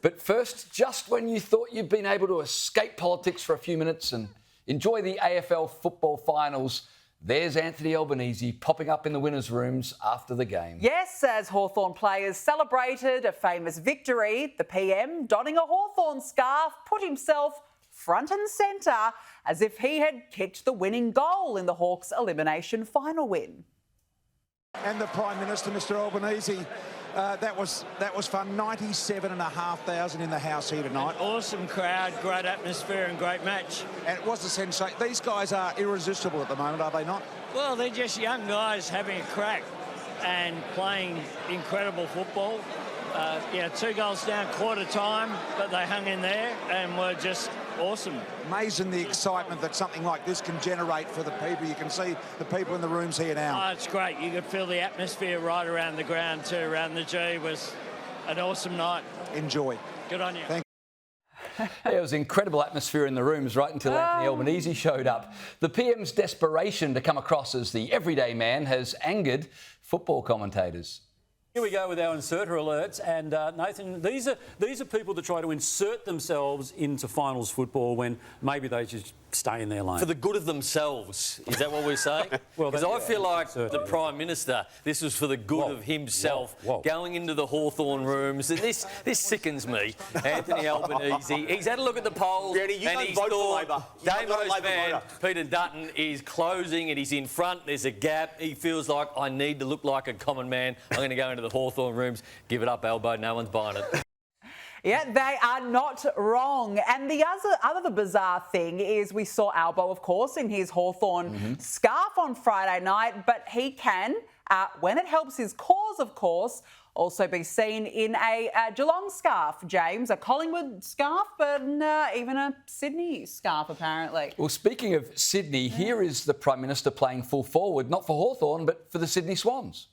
But first, just when you thought you'd been able to escape politics for a few minutes and enjoy the AFL football finals, there's Anthony Albanese popping up in the winners' rooms after the game. Yes, as Hawthorn players celebrated a famous victory, the PM, donning a Hawthorn scarf, put himself front and centre as if he had kicked the winning goal in the Hawks' elimination final win. And the Prime Minister, Mr Albanese, that was fun. 97,500 in the house here tonight. Awesome crowd, great atmosphere and great match. And it was a sensation. These guys are irresistible at the moment, are they not? Well, they're just young guys having a crack and playing incredible football. 2 goals down quarter time, but they hung in there and were just awesome. Amazing the excitement that something like this can generate for the people. You can see the people in the rooms here now. Oh, it's great. You could feel the atmosphere right around the ground too, around the G. It was an awesome night. Enjoy. Good on you. Thank Yeah, it was incredible atmosphere in the rooms right until Anthony Albanese showed up. The PM's desperation to come across as the everyday man has angered football commentators. Here we go with our inserter alerts, and Nathan, these are people that try to insert themselves into finals football when maybe they just stay in their lane. For the good of themselves, is that what we're saying? Well, because I feel like the Prime Minister, this was for the good of himself, going into the Hawthorn rooms, and this sickens me. Anthony Albanese, he's had a look at the polls, and he's thought Damo's man, Peter Dutton, is closing and he's in front, there's a gap, he feels like, I need to look like a common man, I'm going to go into the Hawthorn rooms, give it up, Albo, no one's buying it. Yeah, they are not wrong. And the other bizarre thing is we saw Albo, of course, in his Hawthorn scarf on Friday night, but he can, when it helps his cause, of course, also be seen in a Geelong scarf, James, a Collingwood scarf, but even a Sydney scarf, apparently. Well, speaking of Sydney, here is the Prime Minister playing full forward, not for Hawthorn, but for the Sydney Swans.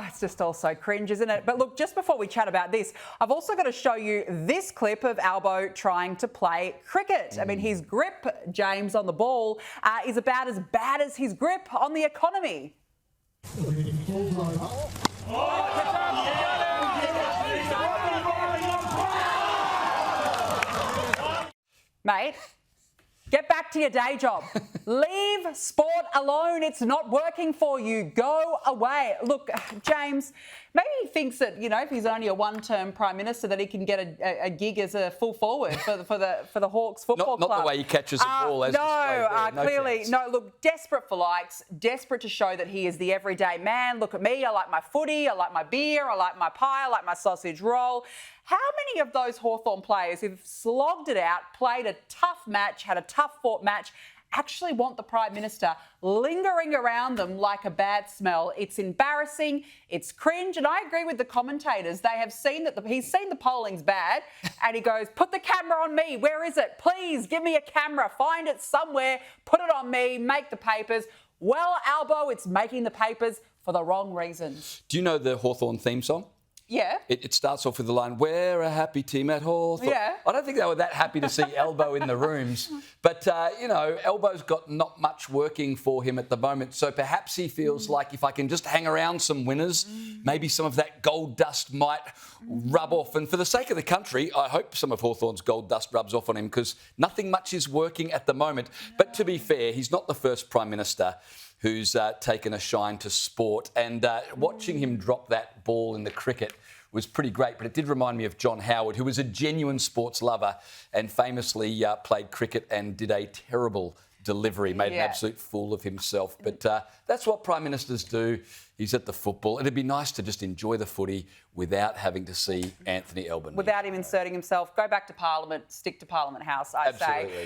It's just all so cringe, isn't it? But look, just before we chat about this, I've also got to show you this clip of Albo trying to play cricket. I mean, his grip, James, on the ball is about as bad as his grip on the economy. Mate, get back to your day job. Leave sport alone. It's not working for you. Go away. Look, James, maybe he thinks that, you know, if he's only a one-term Prime Minister, that he can get a gig as a full forward for the Hawks football club. Not the way he catches a ball. Clearly. No, look, desperate for likes, desperate to show that he is the everyday man. Look at me. I like my footy. I like my beer. I like my pie. I like my sausage roll. How many of those Hawthorn players who've slogged it out, played a tough match, had a tough-fought match, actually want the Prime Minister lingering around them like a bad smell? It's embarrassing, it's cringe, and I agree with the commentators. They have seen that he's seen the polling's bad, and he goes, put the camera on me, where is it? Please, give me a camera, find it somewhere, put it on me, make the papers. Well, Albo, it's making the papers for the wrong reasons. Do you know the Hawthorn theme song? Yeah. It starts off with the line, we're a happy team at Hawthorn. Yeah. I don't think they were that happy to see Albo in the rooms. But, Albo's got not much working for him at the moment. So perhaps he feels like if I can just hang around some winners, maybe some of that gold dust might rub off. And for the sake of the country, I hope some of Hawthorn's gold dust rubs off on him because nothing much is working at the moment. No. But to be fair, he's not the first Prime Minister who's taken a shine to sport. And watching him drop that ball in the cricket was pretty great. But it did remind me of John Howard, who was a genuine sports lover and famously played cricket and did a terrible delivery, made an absolute fool of himself. But that's what Prime Ministers do. He's at the football. It'd be nice to just enjoy the footy without having to see Anthony Albanese. Without him inserting himself. Go back to Parliament, stick to Parliament House, I say.